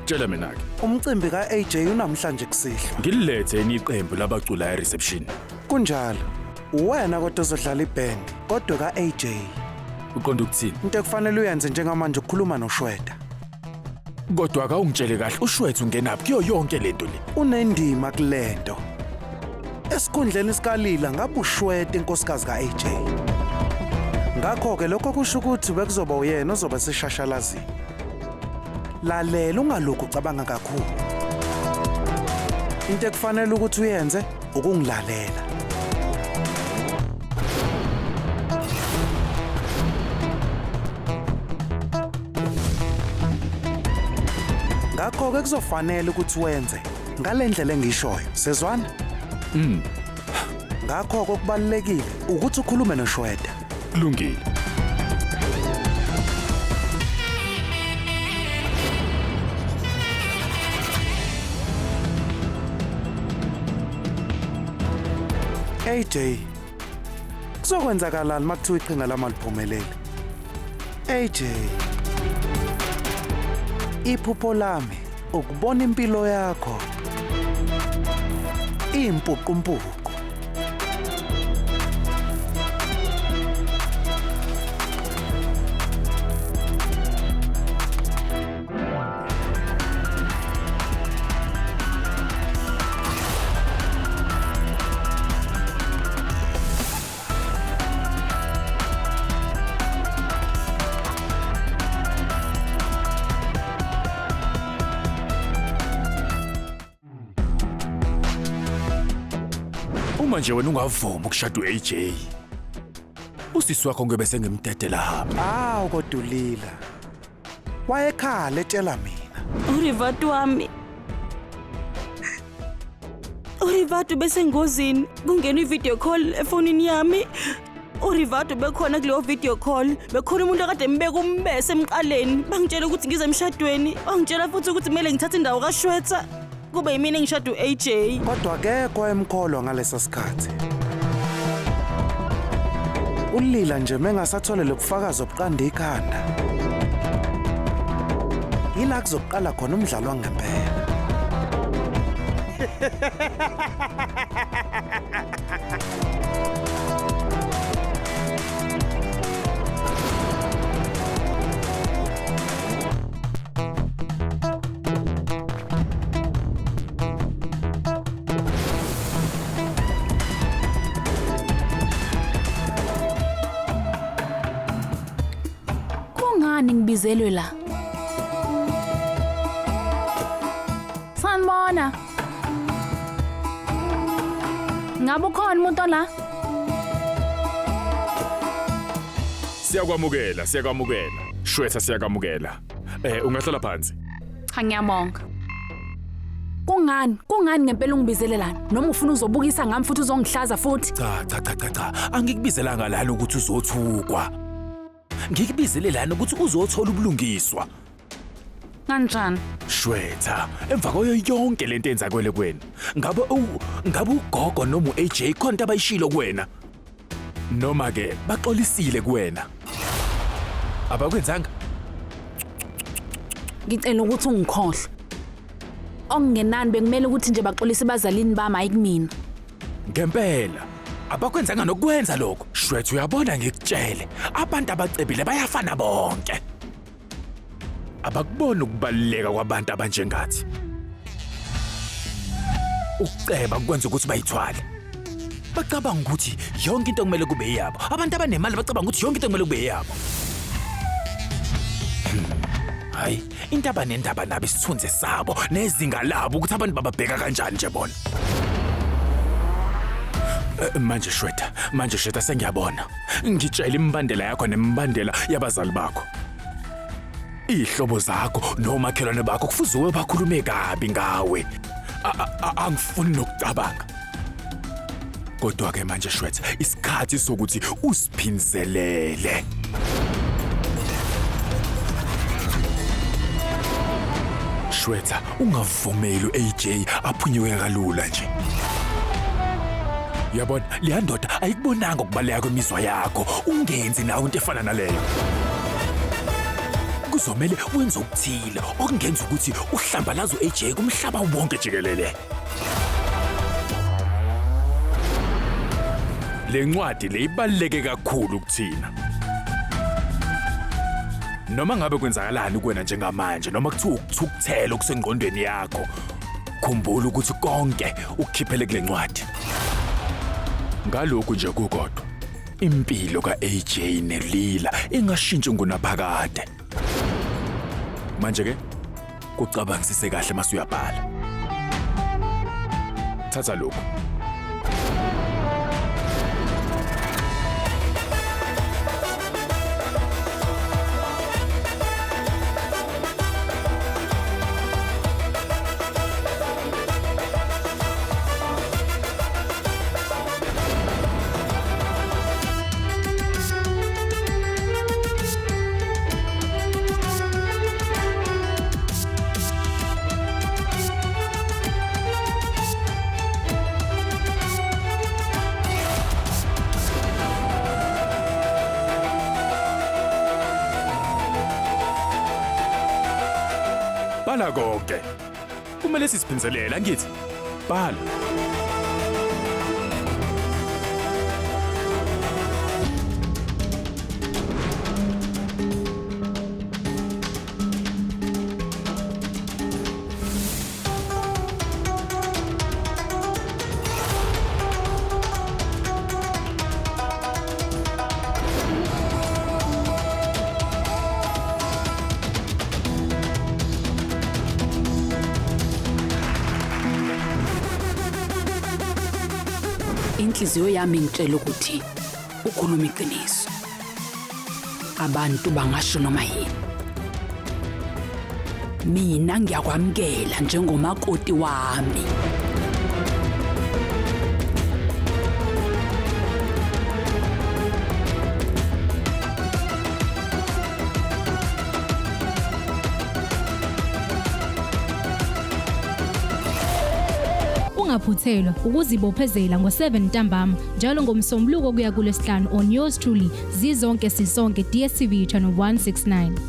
Tshela mina ke. Umcimbi ka-AJ unamhlanje kusihlwa. Ngilethe iqembu labacula e-reception. Kunjalo. Wena kodwa uzodlala iband, kodwa ka-AJ. Uqonda ukuthini? Into ekufanele uyenze njengamanje ukukhuluma noShweta. Kodwa akawungitshele kahle uShwethu ungenaphi kuyo yonke lento le. Unendima kulento. Esikhundleni sikalila ngabe uShweta inkosikazi ka-AJ. Ngakho-ke lokho kusho ukuthi bekuzoba uyena ozoba seshashalazini. Lalela ungalokhu ucabanga kakhulu. Into ekufanele ukuthi uyenze ukungilalela. Ngakho-ke kuzofanele ukuthi wenze ngalendlela engishoyo. Sezwana? Ngakho-ke okubalulekile ukuthi ukhulume noShweta. Kulungile. AJ, kuzokwenzakalani makuthiwa iqhinga lami aliphumeleli? AJ, iphupho lami ukubona impilo yakho impuqumpuqu. Uma nje wena ungavuma ukushada uAJ. Usisi wakho ngebe sengimdedela hamba. Kodwa ulila. Wayekhala etshela mina. Urivatu wami. Urivatu besengozini. Kungena i-video call efonini yami. Urivatu bekhona kuleyo video call. Bekhona umuntu akade mbeka umbese emqaleni. Bangitshela ukuthi ngize emshadweni. Bangitshela futhi ukuthi kumele ngithathe indawo kaShweta. Kube yimina engishada uAJ. Kodwa akekho emkholwa ngalesa sikhathi. Ulila nje mengasathole lokufakaza obuqanda ikhanda. Yila kuzoqala khona umdlalo wangempela. Ngibizelwe la. Sanibona. Ngabe ukhona umuntu la? Siyakwamukela. Shweta siyakwamukela. Ungahlala phansi. Cha ngiyabonga. Kungani ngempela ungibizelelana? Noma ufuna uzobukisa ngami futhi uzongihlaza futhi? Cha. Angikubizelanga lana ukuthi uzothukwa. Ngikubizele lana ukuthi uzothola ubulungiswa. Kanjani? Shweta, emva kwayo yonke lento enza kwele kwena. Ngabe ugogo noma uAJ khona abayishilo kuwena? Noma ke baxolisile kuwena? Abakwenzanga? Ngicela ukuthi ungikhohle. Okungenani bekumele ukuthi nje baxolise bazalini bami ayikumina. Ngempela. Abakwenzanga nokwenza lokho. Shwethu uyabona ngikutshele. Abantu abacebile bayafana bonke. Abakubona ukubaluleka kwabantu abanjengathi. Ukuceba kwenza ukuthi bayithwale. Bacabanga ukuthi yonke into kumele kube yabo. Abantu abanemali bacabanga ukuthi yonke into kumele kube yabo. Hayi, into abanendaba nabo isithunze sabo nezinga labo ukuthi abantu bababheka kanjani nje bona. Manje Shweta sengiyabona. Ngitshela imbandela yakho nembandela yabazali bakho. Ihlobo zakho nomakhelwane bakho kufuze bakhulume kabi ngawe. Angifuni nokucabanga. Kodwa ke manje Shweta, isikhathi sokuthi usiphinzelele. Shweta, ungavumeli uAJ aphunyuke kalula nje. Yabona, leya ndoda ayikubonanga ukubaleka kwemizwa yakho. Ungenzi nawe into efana naleyo. kuzomela wenze ukuthile okungenza ukuthi uhlambalazo AJ kumhlaba wonke jikelele. Le ncwadi le ibaluleke kakhulu kuthina. Noma ngabe kwenzakalani kuwena njengamanje noma kuthiwa ukuthukuthela okusengqondweni yakho, khumbula ukuthi konke ukukhiphele kule ncwadi. Ngalokhu nje kukodwa, impilo kaAJ neLila ingashintshi ngunaphakade. Manje ke kucabangisise kahle masuyabhala. Thatha lokho. Bhala konke. Kumele sisiphinzelela angithi. Bhala. Inhliziyo yami ngitshela ukuthi ukhuluma iqiniso. Abantu bangasho noma yini. Mina ngiyakwamkela njengomakoti wami. Ungaphuthelwa ukuzibophezela ngo7 ntambama njalo ngomsombuluko kuya kuLwesihlanu on yours truly zizonke sisonke DStv channel 169.